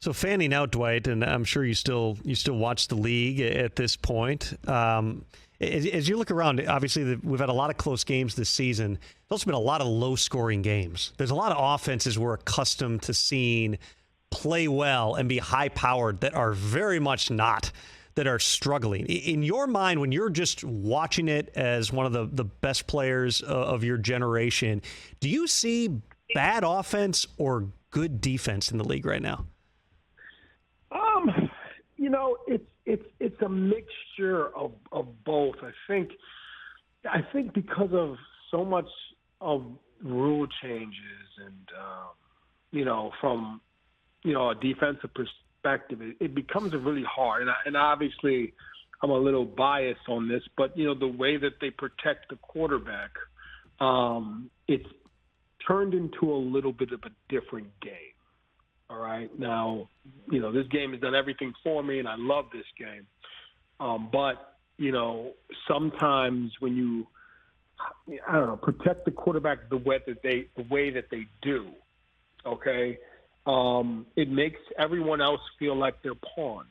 So fanning out, Dwight, and I'm sure you still watch the league at this point. As you look around, obviously we've had a lot of close games this season. There's also been a lot of low-scoring games. There's a lot of offenses we're accustomed to seeing play well and be high-powered that are very much not, that are struggling. In your mind, when you're just watching it as one of the best players of your generation, do you see bad offense or good defense in the league right now? It's a mixture of both. I think because of so much of rule changes and from a defensive perspective, it becomes really hard. And obviously, I'm a little biased on this, but the way that they protect the quarterback, it's turned into a little bit of a different game. All right. Now, this game has done everything for me, and I love this game. But sometimes when you, protect the quarterback the way that they do, okay, it makes everyone else feel like they're pawns,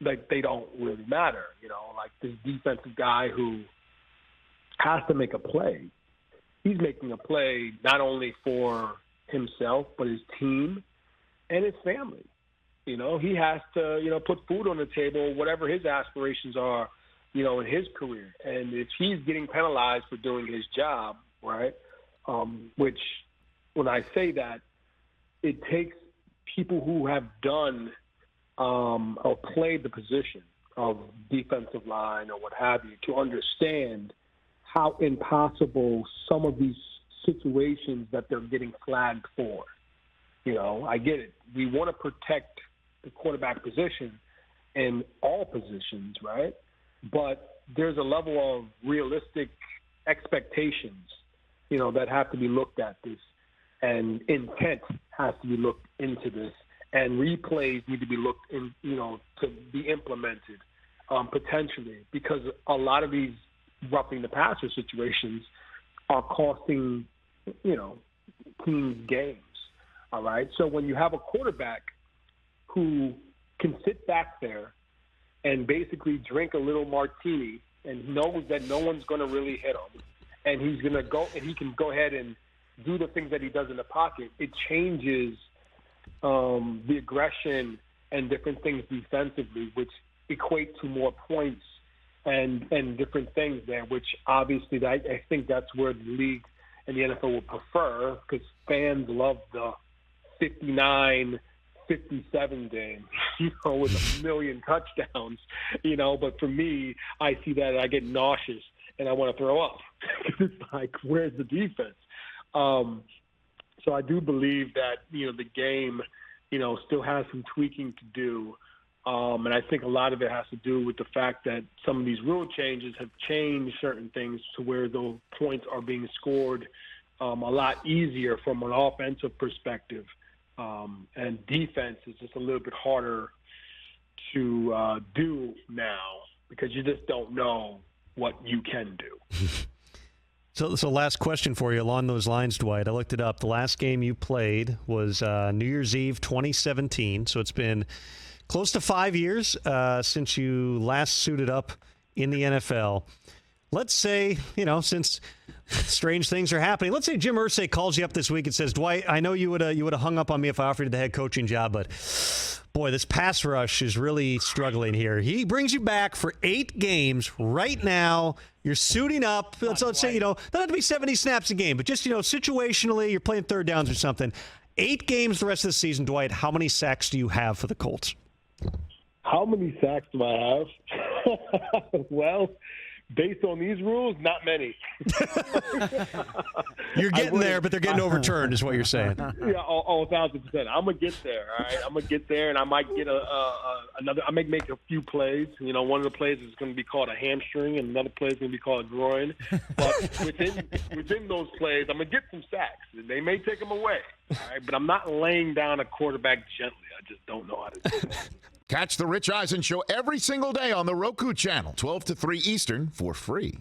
like they don't really matter. Like this defensive guy who has to make a play. He's making a play not only for himself but his team and his family. He has to, put food on the table, whatever his aspirations are, in his career. And if he's getting penalized for doing his job, right, which when I say that, it takes people who have done or played the position of defensive line or what have you to understand how impossible some of these situations that they're getting flagged for. I get it. We want to protect the quarterback position in all positions, right? But there's a level of realistic expectations, that have to be looked at this, and intent has to be looked into this, and replays need to be looked in, to be implemented potentially, because a lot of these roughing the passer situations are costing, teams games. All right. So when you have a quarterback who can sit back there and basically drink a little martini and knows that no one's going to really hit him, and he's going to go and he can go ahead and do the things that he does in the pocket, it changes the aggression and different things defensively, which equate to more points and different things there, which obviously I think that's where the league and the NFL would prefer, because fans love the 59-57 game, with a million touchdowns, but for me, I see that and I get nauseous and I want to throw up. It's like, where's the defense? So I do believe that, the game, still has some tweaking to do. And I think a lot of it has to do with the fact that some of these rule changes have changed certain things to where those points are being scored a lot easier from an offensive perspective. And defense is just a little bit harder to do now because you just don't know what you can do. So last question for you along those lines, Dwight. I looked it up. The last game you played was New Year's Eve 2017. So it's been close to 5 years since you last suited up in the NFL. Let's say, since strange things are happening, let's say Jim Irsay calls you up this week and says, Dwight, I know you would have hung up on me if I offered you the head coaching job, but boy, this pass rush is really struggling here. He brings you back for 8 games right now. You're suiting up. Let's say, not have to be 70 snaps a game, but just, situationally, you're playing third downs or something. 8 games the rest of the season, Dwight. How many sacks do you have for the Colts? How many sacks do I have? Well, based on these rules, not many. You're getting there, but they're getting overturned, is what you're saying. Yeah, 1,000%. I'm gonna get there. All right, I'm gonna get there, and I might get another. I may make a few plays. One of the plays is going to be called a hamstring, and another play is going to be called a groin. But within those plays, I'm gonna get some sacks. They may take them away. All right, but I'm not laying down a quarterback gently. I just don't know how to do that. Catch the Rich Eisen Show every single day on the Roku channel, 12 to 3 Eastern, for free.